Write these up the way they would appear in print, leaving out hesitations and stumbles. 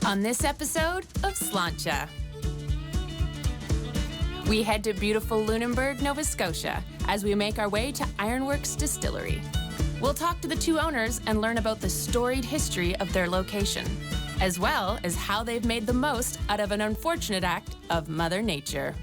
On this episode of Sláinte, we head to beautiful Lunenburg, Nova Scotia, as we make our way to Ironworks Distillery. We'll talk to the two owners and learn about the storied history of their location, as well as how they've made the most out of an unfortunate act of Mother Nature.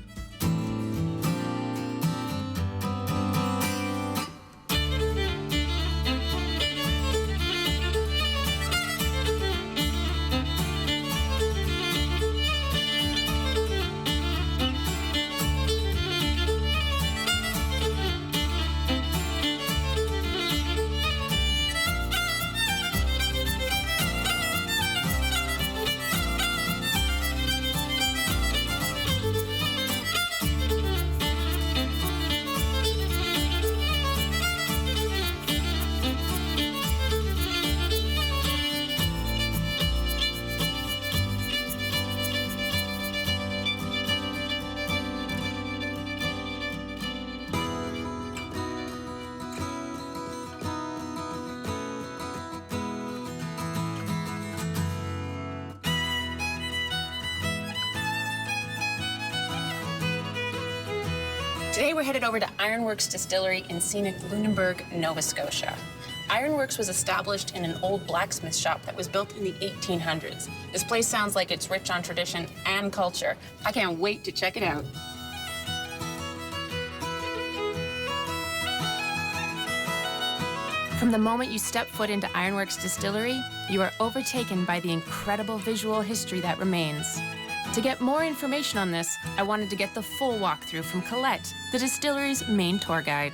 Today we're headed over to Ironworks Distillery in scenic Lunenburg, Nova Scotia. Ironworks was established in an old blacksmith shop that was built in the 1800s. This place sounds like it's rich on tradition and culture. I can't wait to check it out. From the moment you step foot into Ironworks Distillery, you are overtaken by the incredible visual history that remains. To get more information on this, I wanted to get the full walkthrough from Colette, the distillery's main tour guide.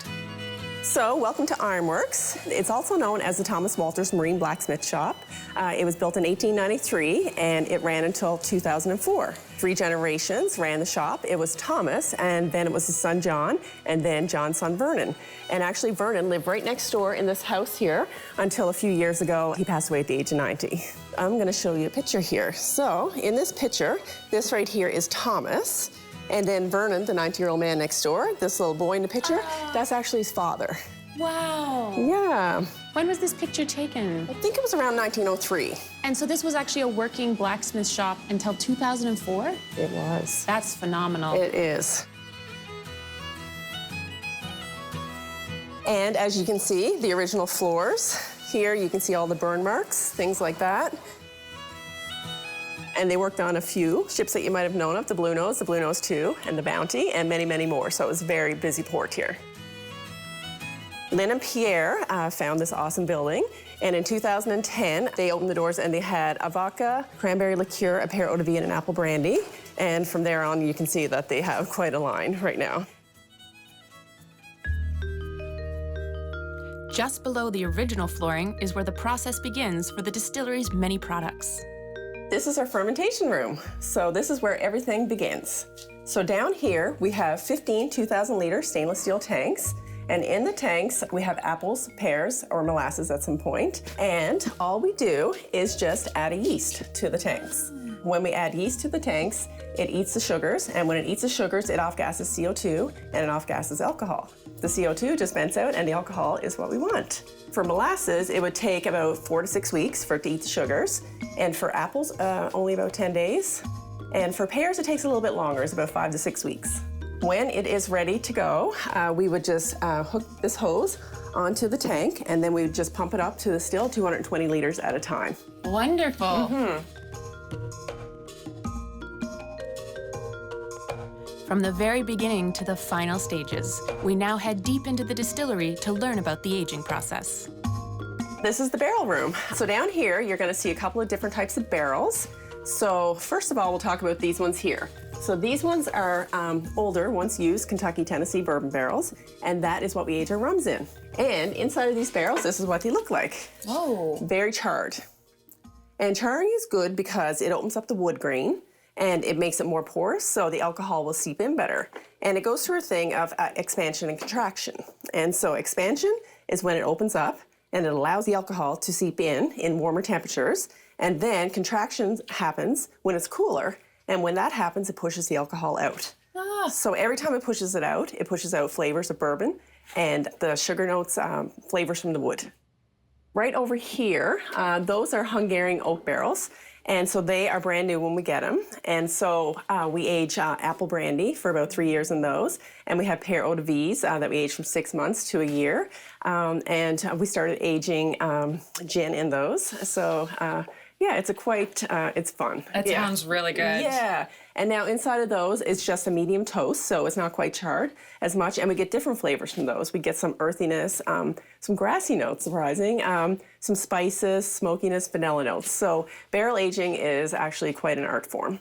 So, welcome to Ironworks. It's also known as the Thomas Walters Marine Blacksmith Shop. It was built in 1893 and it ran until 2004. 3 generations ran the shop. It was Thomas, and then it was his son John, and then John's son Vernon. And actually Vernon lived right next door in this house here until a few years ago. He passed away at the age of 90. I'm gonna show you a picture here. So, in this picture, this right here is Thomas. And then Vernon, the 90-year-old man next door, this little boy in the picture, that's actually his father. Wow. Yeah. When was this picture taken? I think it was around 1903. And so this was actually a working blacksmith shop until 2004? It was. That's phenomenal. It is. And as you can see, the original floors. Here you can see all the burn marks, things like that. And they worked on a few ships that you might have known of, the Blue Nose 2, and the Bounty, and many, many more. So it was a very busy port here. Lynn and Pierre found this awesome building, and in 2010, they opened the doors and they had a vodka, cranberry liqueur, a pear eau de vie, and an apple brandy. And from there on, you can see that they have quite a line right now. Just below the original flooring is where the process begins for the distillery's many products. This is our fermentation room. So this is where everything begins. So down here, we have 15 2,000-liter stainless steel tanks. And in the tanks, we have apples, pears, or molasses at some point. And all we do is just add a yeast to the tanks. When we add yeast to the tanks, it eats the sugars. And when it eats the sugars, it off-gases CO2 and it off-gases alcohol. The CO2 just vents out and the alcohol is what we want. For molasses, it would take about 4 to 6 weeks for it to eat the sugars. And for apples, only about 10 days. And for pears, it takes a little bit longer. It's about 5 to 6 weeks. When it is ready to go, we would just hook this hose onto the tank, and then we would just pump it up to the still 220 liters at a time. Wonderful. Mm-hmm. From the very beginning to the final stages, we now head deep into the distillery to learn about the aging process. This is the barrel room. So down here, you're gonna see a couple of different types of barrels. So first of all, we'll talk about these ones here. So these ones are older, once used Kentucky, Tennessee bourbon barrels, and that is what we age our rums in. And inside of these barrels, this is what they look like. Oh. Very charred. And charring is good because it opens up the wood grain and it makes it more porous, so the alcohol will seep in better. And it goes through a thing of expansion and contraction. And so expansion is when it opens up and it allows the alcohol to seep in warmer temperatures. And then contraction happens when it's cooler. And when that happens, it pushes the alcohol out. Ah. So every time it pushes out flavors of bourbon and the sugar notes, flavors from the wood. Right over here, those are Hungarian oak barrels. And so they are brand new when we get them. And so we age apple brandy for about 3 years in those. And we have pear eau de vies that we age from 6 months to a year. And we started aging gin in those. So yeah, it's fun. That sounds really good. Yeah. And now inside of those, it's just a medium toast, so it's not quite charred as much. And we get different flavors from those. We get some earthiness, some grassy notes, surprising, some spices, smokiness, vanilla notes. So barrel aging is actually quite an art form.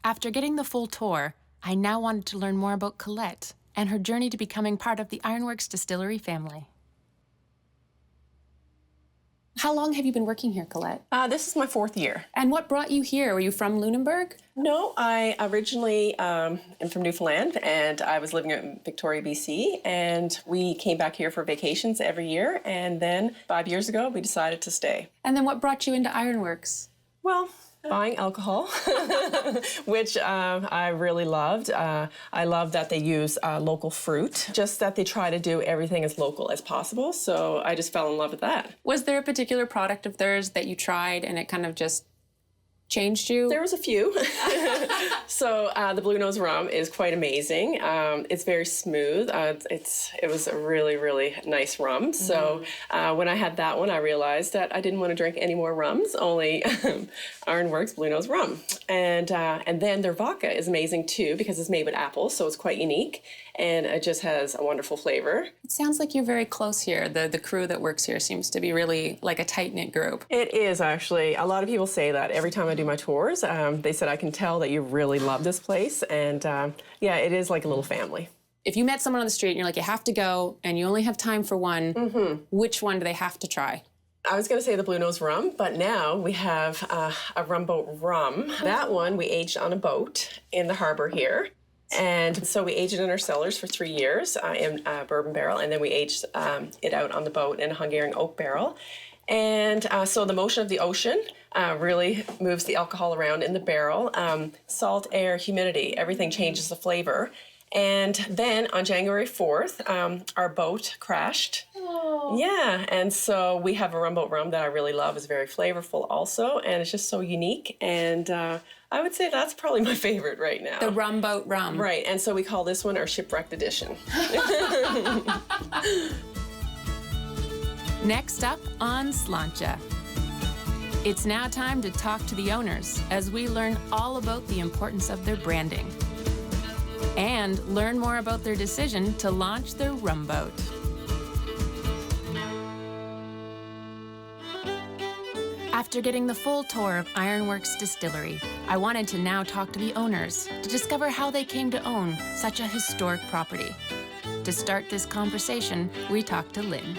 After getting the full tour, I now wanted to learn more about Colette and her journey to becoming part of the Ironworks Distillery family. How long have you been working here, Colette? This is my 4th year. And what brought you here? Were you from Lunenburg? No, I originally am from Newfoundland, and I was living in Victoria, BC, and we came back here for vacations every year, and then 5 years ago, we decided to stay. And then what brought you into Ironworks? Well, buying alcohol, which I really loved. I love that they use local fruit, just that they try to do everything as local as possible. So I just fell in love with that. Was there a particular product of theirs that you tried and it kind of just changed you? There was a few. So the Blue Nose rum is quite amazing. It's very smooth. It was a really, really nice rum. So when I had that one, I realized that I didn't want to drink any more rums, only Ironworks Blue Nose rum. And then their vodka is amazing too, because it's made with apples, so it's quite unique. And it just has a wonderful flavor. It sounds like you're very close here. The crew that works here seems to be really like a tight-knit group. It is, actually. A lot of people say that every time I do my tours. They said, I can tell that you really love this place. And yeah, it is like a little family. If you met someone on the street and you're like, you have to go, and you only have time for one, which one do they have to try? I was going to say the Blue Nose rum, but now we have a rumboat rum. That one we aged on a boat in the harbor here. And so we aged it in our cellars for 3 years in a bourbon barrel, and then we aged it out on the boat in a Hungarian oak barrel. And so the motion of the ocean really moves the alcohol around in the barrel. Salt, air, humidity, everything changes the flavor. And then on January 4th, our boat crashed. Oh. Yeah, and so we have a rumboat rum that I really love. It's very flavorful also, and it's just so unique. And I would say that's probably my favorite right now. The rumboat rum. Right, and so we call this one our shipwrecked edition. Next up on Sláinte. It's now time to talk to the owners as we learn all about the importance of their branding and learn more about their decision to launch their rumboat. After getting the full tour of Ironworks Distillery, I wanted to now talk to the owners to discover how they came to own such a historic property. To start this conversation, we talked to Lynn.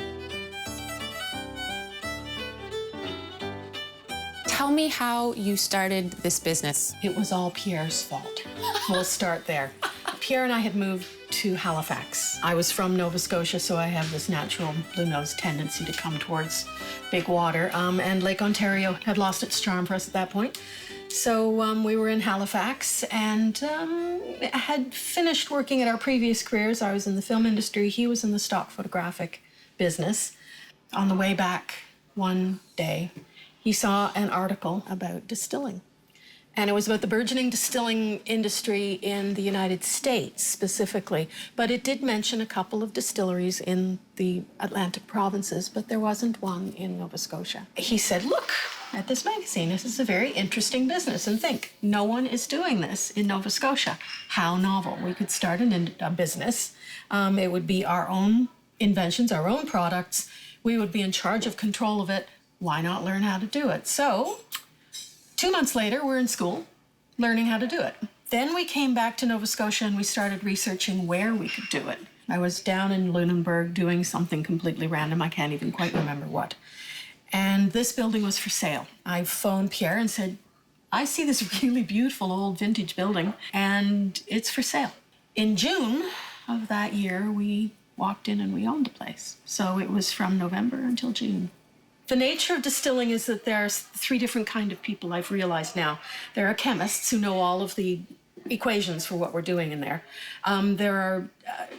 Tell me how you started this business. It was all Pierre's fault. We'll start there. Pierre and I had moved to Halifax. I was from Nova Scotia, so I have this natural blue nose tendency to come towards big water. And Lake Ontario had lost its charm for us at that point. So we were in Halifax and had finished working at our previous careers. I was in the film industry. He was in the stock photographic business. On the way back one day, he saw an article about distilling. And it was about the burgeoning distilling industry in the United States specifically. But it did mention a couple of distilleries in the Atlantic provinces, but there wasn't one in Nova Scotia. He said, look at this magazine. This is a very interesting business. And think, no one is doing this in Nova Scotia. How novel. We could start a business. It would be our own inventions, our own products. We would be in charge of control of it. Why not learn how to do it? So 2 months later, we're in school, learning how to do it. Then we came back to Nova Scotia and we started researching where we could do it. I was down in Lunenburg doing something completely random. I can't even quite remember what. And this building was for sale. I phoned Pierre and said, I see this really beautiful old vintage building and it's for sale. In June of that year, we walked in and we owned the place. So it was from November until June. The nature of distilling is that there's 3 different kinds of people I've realized now. There are chemists who know all of the equations for what we're doing in there. There are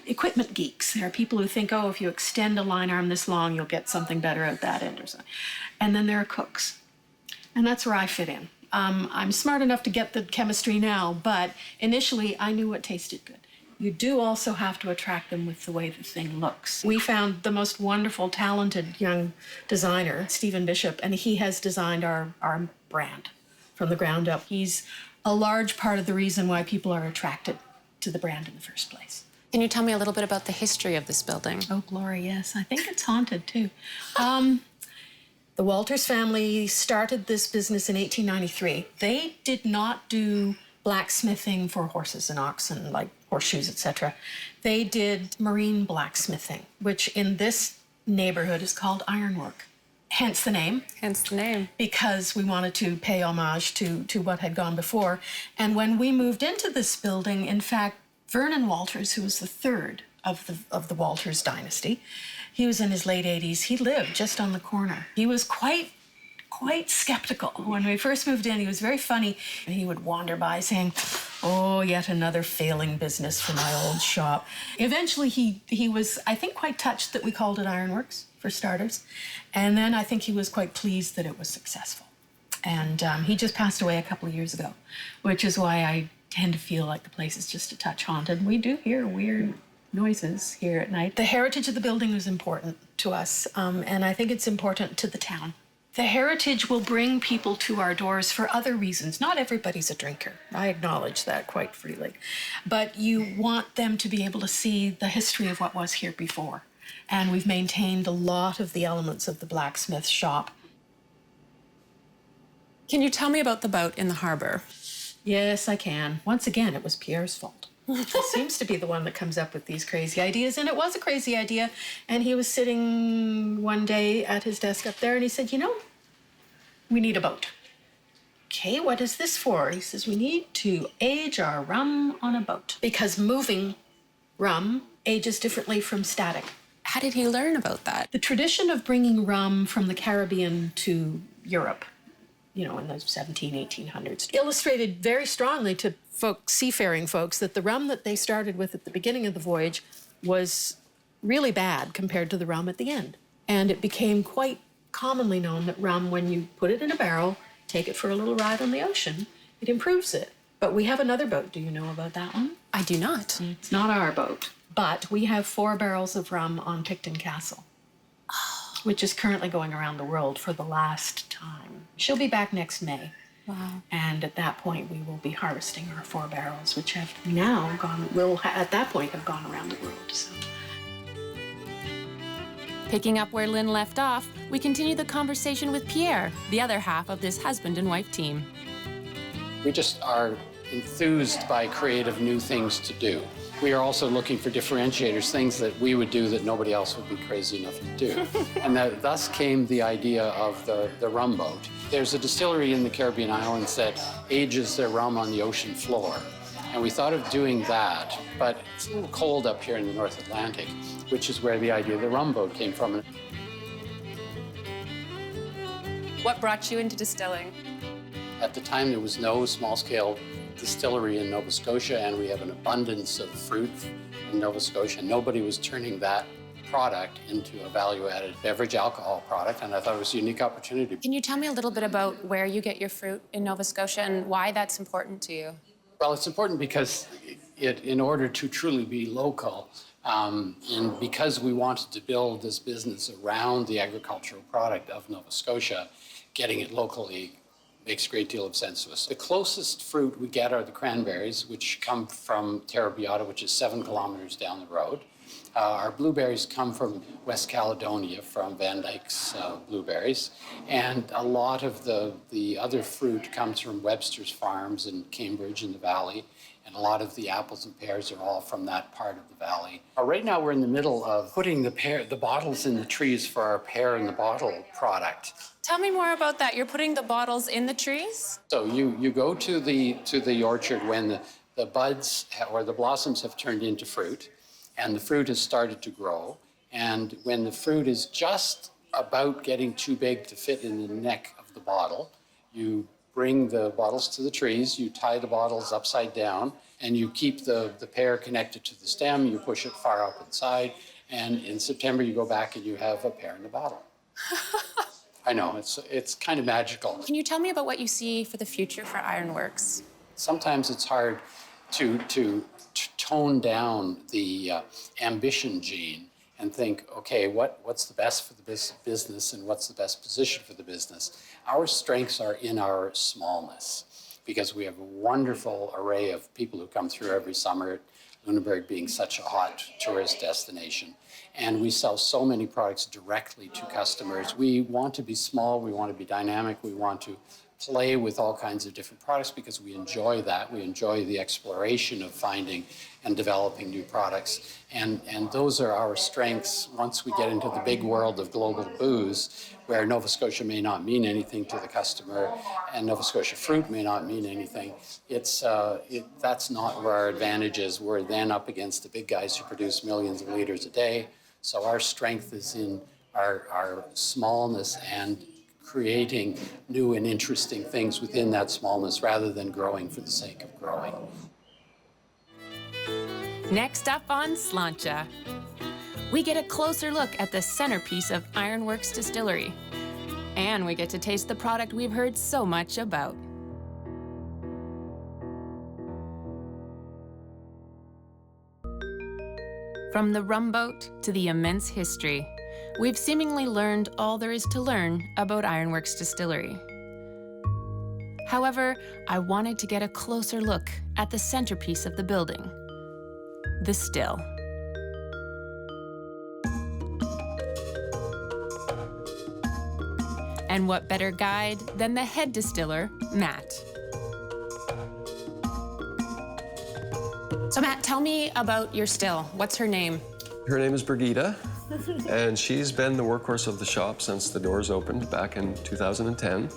equipment geeks. There are people who think, oh, if you extend a line arm this long, you'll get something better at that end or so. And then there are cooks. And that's where I fit in. I'm smart enough to get the chemistry now, but initially I knew what tasted good. You do also have to attract them with the way the thing looks. We found the most wonderful, talented young designer, Stephen Bishop, and he has designed our brand from the ground up. He's a large part of the reason why people are attracted to the brand in the first place. Can you tell me a little bit about the history of this building? Oh, glory, yes. I think it's haunted, too. The Walters family started this business in 1893. They did not do blacksmithing for horses and oxen, like horseshoes, etc. They did marine blacksmithing, which in this neighborhood is called ironwork. Hence the name. Hence the name. Because we wanted to pay homage to what had gone before. And when we moved into this building, in fact, Vernon Walters, who was the third of the Walters dynasty, he was in his late 80s. He lived just on the corner. He was quite skeptical. When we first moved in, he was very funny. And he would wander by saying, oh, yet another failing business for my old shop. Eventually, he was, I think, quite touched that we called it Ironworks, for starters. And then I think he was quite pleased that it was successful. And he just passed away a couple of years ago, which is why I tend to feel like the place is just a touch haunted. We do hear weird noises here at night. The heritage of the building is important to us, and I think it's important to the town. The heritage will bring people to our doors for other reasons. Not everybody's a drinker. I acknowledge that quite freely. But you want them to be able to see the history of what was here before. And we've maintained a lot of the elements of the blacksmith shop. Can you tell me about the boat in the harbor? Yes, I can. Once again, it was Pierre's fault. He seems to be the one that comes up with these crazy ideas, and it was a crazy idea. And he was sitting one day at his desk up there, and he said, you know, we need a boat. Okay, what is this for? He says, we need to age our rum on a boat, because moving rum ages differently from static. How did he learn about that? The tradition of bringing rum from the Caribbean to Europe, you know, in the 1800s, illustrated very strongly to seafaring folks that the rum that they started with at the beginning of the voyage was really bad compared to the rum at the end. And it became quite commonly known that rum, when you put it in a barrel, take it for a little ride on the ocean, it improves it. But we have another boat. Do you know about that one? I do not. It's not our boat, but we have 4 barrels of rum on Picton Castle, which is currently going around the world for the last time. She'll be back next May. Wow. And at that point, we will be harvesting our 4 barrels, which have now gone, at that point have gone around the world. So. Picking up where Lynn left off, we continue the conversation with Pierre, the other half of this husband and wife team. We just are enthused by creative new things to do. We are also looking for differentiators, things that we would do that nobody else would be crazy enough to do. And thus came the idea of the rum boat. There's a distillery in the Caribbean islands that ages their rum on the ocean floor. And we thought of doing that, but it's a little cold up here in the North Atlantic, which is where the idea of the rum boat came from. What brought you into distilling? At the time, there was no small-scale distillery in Nova Scotia, and we have an abundance of fruit in Nova Scotia. Nobody was turning that product into a value-added beverage alcohol product, and I thought it was a unique opportunity. Can you tell me a little bit about where you get your fruit in Nova Scotia and why that's important to you? Well, it's important because in order to truly be local, and because we wanted to build this business around the agricultural product of Nova Scotia, getting it locally makes a great deal of sense to us. The closest fruit we get are the cranberries, which come from Terra Biata, which is 7 kilometers down the road. Our blueberries come from West Caledonia, from Van Dyke's blueberries. And a lot of the other fruit comes from Webster's Farms in Cambridge in the valley. And a lot of the apples and pears are all from that part of the valley. Right now we're in the middle of putting the bottles in the trees for our pear in the bottle product. Tell me more about that. You're putting the bottles in the trees? So you go to the orchard when the buds or the blossoms have turned into fruit, and the fruit has started to grow. And when the fruit is just about getting too big to fit in the neck of the bottle, you bring the bottles to the trees, you tie the bottles upside down, and you keep the pear connected to the stem, you push it far up inside, and in September you go back and you have a pear in the bottle. I know, it's kind of magical. Can you tell me about what you see for the future for Ironworks? Sometimes it's hard to tone down the ambition gene and think, okay, what's the best for the business and what's the best position for the business? Our strengths are in our smallness because we have a wonderful array of people who come through every summer, Lunenburg being such a hot tourist destination. And we sell so many products directly to customers. We want to be small, we want to be dynamic, we want to play with all kinds of different products because we enjoy that. We enjoy the exploration of finding and developing new products. And those are our strengths once we get into the big world of global booze, where Nova Scotia may not mean anything to the customer and Nova Scotia fruit may not mean anything. That's not where our advantage is. We're then up against the big guys who produce millions of liters a day. So our strength is in our smallness and creating new and interesting things within that smallness rather than growing for the sake of growing. Next up on Sláinte, we get a closer look at the centerpiece of Ironworks Distillery. And we get to taste the product we've heard so much about. From the rumboat to the immense history, we've seemingly learned all there is to learn about Ironworks Distillery. However, I wanted to get a closer look at the centerpiece of the building, the still. And what better guide than the head distiller, Matt. So Matt, tell me about your still. What's her name? Her name is Brigitte, and she's been the workhorse of the shop since the doors opened back in 2010.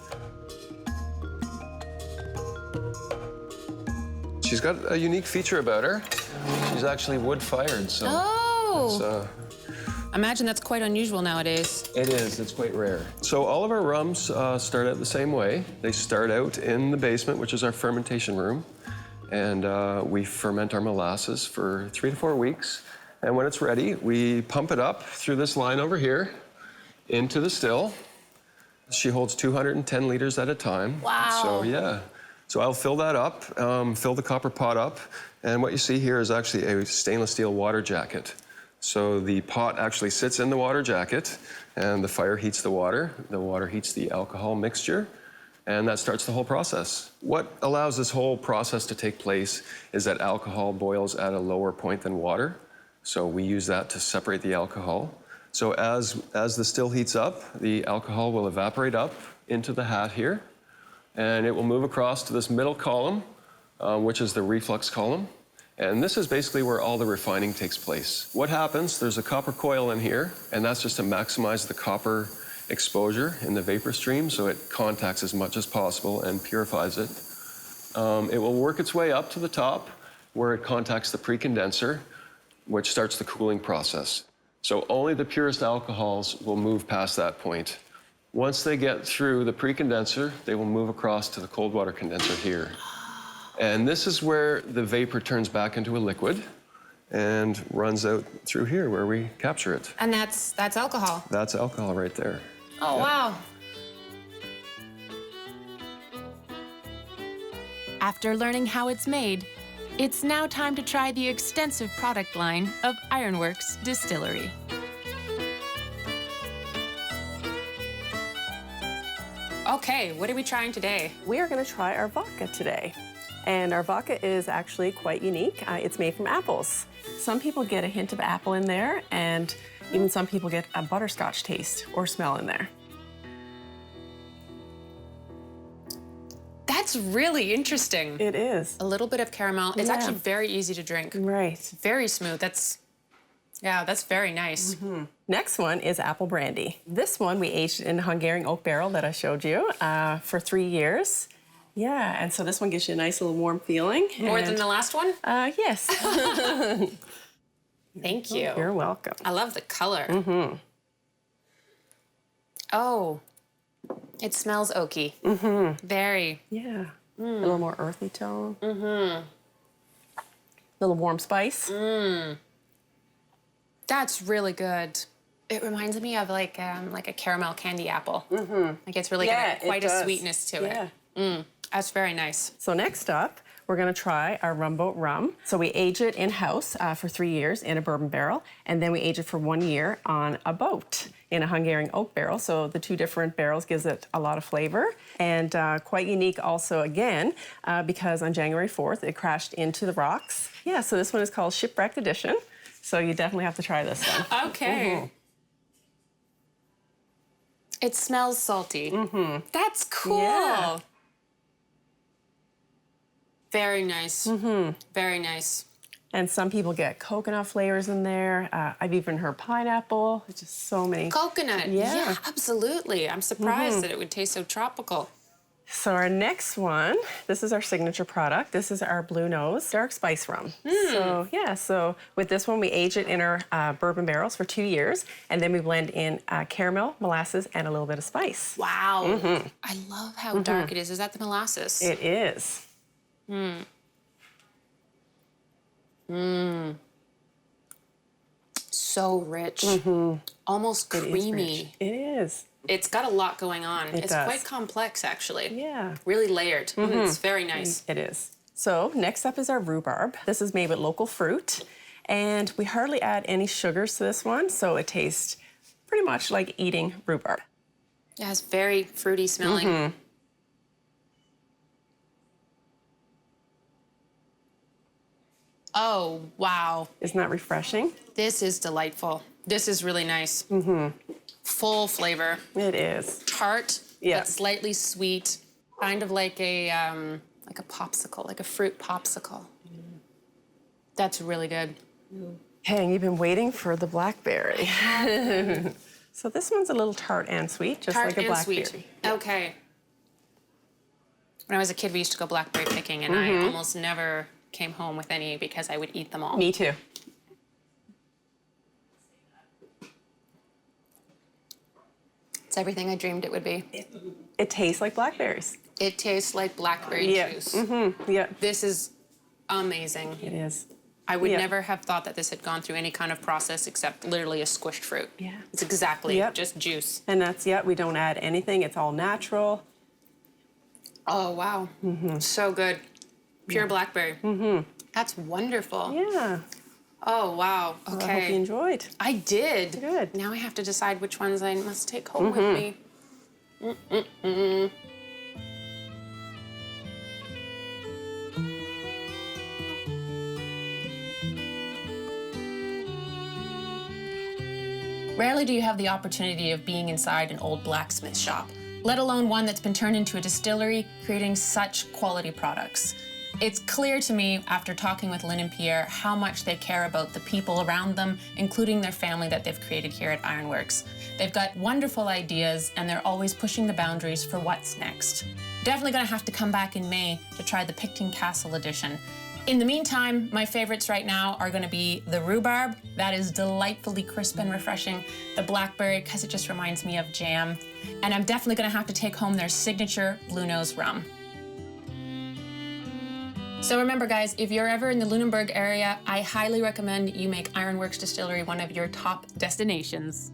She's got a unique feature about her. She's actually wood-fired, so... Oh! Imagine that's quite unusual nowadays. It is, it's quite rare. So all of our rums start out the same way. They start out in the basement, which is our fermentation room, and we ferment our molasses for 3 to 4 weeks. And when it's ready, we pump it up through this line over here into the still. She holds 210 liters at a time. Wow. So yeah. So I'll fill that up, fill the copper pot up, and what you see here is actually a stainless steel water jacket. So the pot actually sits in the water jacket, and the fire heats the water heats the alcohol mixture, and that starts the whole process. What allows this whole process to take place is that alcohol boils at a lower point than water. So we use that to separate the alcohol. So as the still heats up, the alcohol will evaporate up into the hat here, and it will move across to this middle column, which is the reflux column. And this is basically where all the refining takes place. What happens, there's a copper coil in here, and that's just to maximize the copper exposure in the vapor stream so it contacts as much as possible and purifies it. It will work its way up to the top where it contacts the pre-condenser, which starts the cooling process. So only the purest alcohols will move past that point. Once they get through the pre-condenser, they will move across to the cold water condenser here. And this is where the vapor turns back into a liquid and runs out through here where we capture it. And that's alcohol? That's alcohol right there. Oh, Yep. wow. After learning how it's made, it's now time to try the extensive product line of Ironworks Distillery. Okay, what are we trying today? We are going to try our vodka today. And our vodka is actually quite unique. It's made from apples. Some people get a hint of apple in there, and even some people get a butterscotch taste or smell in there. That's really interesting. It is. A little bit of caramel. It's Yeah. actually very easy to drink. Right. Very smooth. That's very nice. Mm-hmm. Next one is apple brandy. This one we aged in Hungarian oak barrel that I showed you for 3 years. Yeah, and so this one gives you a nice little warm feeling. More than the last one? Yes. Thank you. You're welcome. I love the color. Mm-hmm. Oh, it smells oaky. Mm-hmm. Very. Yeah. A little more earthy tone. Mm-hmm. A little warm spice. That's really good. It reminds me of like a caramel candy apple. Like it's really Yeah, got quite it a does. sweetness to Yeah. it. That's very nice. So next up, we're gonna try our Rumboat rum. So we age it in-house for 3 years in a bourbon barrel, and then we age it for 1 year on a boat in a Hungarian oak barrel. So the 2 different barrels gives it a lot of flavor, and quite unique also again, because on January 4th, it crashed into the rocks. Yeah, so this one is called Shipwrecked Edition. So you definitely have to try this one. Okay. It smells salty. That's cool. Yeah. Very nice. Very nice. And some people get coconut flavors in there. I've even heard pineapple. It's just so many. Coconut. Yeah. Absolutely. I'm surprised that it would taste so tropical. So our next one, this is our signature product. This is our Blue Nose Dark Spice Rum. So yeah, so with this one, we age it in our bourbon barrels for 2 years, and then we blend in caramel, molasses, and a little bit of spice. Wow. I love how dark it is. Is that the molasses? It is. So rich. Almost creamy. It is. It's got a lot going on. It's does. quite complex, actually. Yeah. Really layered. It's very nice. It is. So next up is our rhubarb. This is made with local fruit, and we hardly add any sugars to this one, so it tastes pretty much like eating rhubarb. Yeah, it's very fruity smelling. Oh, wow. Isn't that refreshing? This is delightful. This is really nice. Full flavor. It is. Tart, Yeah. but slightly sweet. Kind of like a popsicle, like a fruit popsicle. That's really good. Hey, and you've been waiting for the blackberry. So this one's a little tart and sweet, just Tart like a and blackberry. sweet. Okay. When I was a kid, we used to go blackberry picking, and I almost never came home with any because I would eat them all. Me too. It's everything I dreamed it would be. It tastes like blackberries. It tastes like blackberry juice. Yeah, This is amazing. it is. I would Yeah. never have thought that this had gone through any kind of process except literally a squished fruit. Yeah. It's exactly Yep. just juice. And that's, yeah, we don't add anything. It's all natural. Oh, wow. So good. Pure blackberry. That's wonderful. Yeah. Oh, wow. I hope you Okay. enjoyed. I did. Good. Now I have to decide which ones I must take home with me. Rarely do you have the opportunity of being inside an old blacksmith shop, let alone one that's been turned into a distillery, creating such quality products. It's clear to me, after talking with Lynn and Pierre, how much they care about the people around them, including their family that they've created here at Ironworks. They've got wonderful ideas, and they're always pushing the boundaries for what's next. Definitely gonna have to come back in May to try the Picton Castle edition. In the meantime, my favorites right now are gonna be the rhubarb. That is delightfully crisp and refreshing. The blackberry, because it just reminds me of jam. And I'm definitely gonna have to take home their signature Blue Nose rum. So remember, guys, if you're ever in the Lunenburg area, I highly recommend you make Ironworks Distillery one of your top destinations.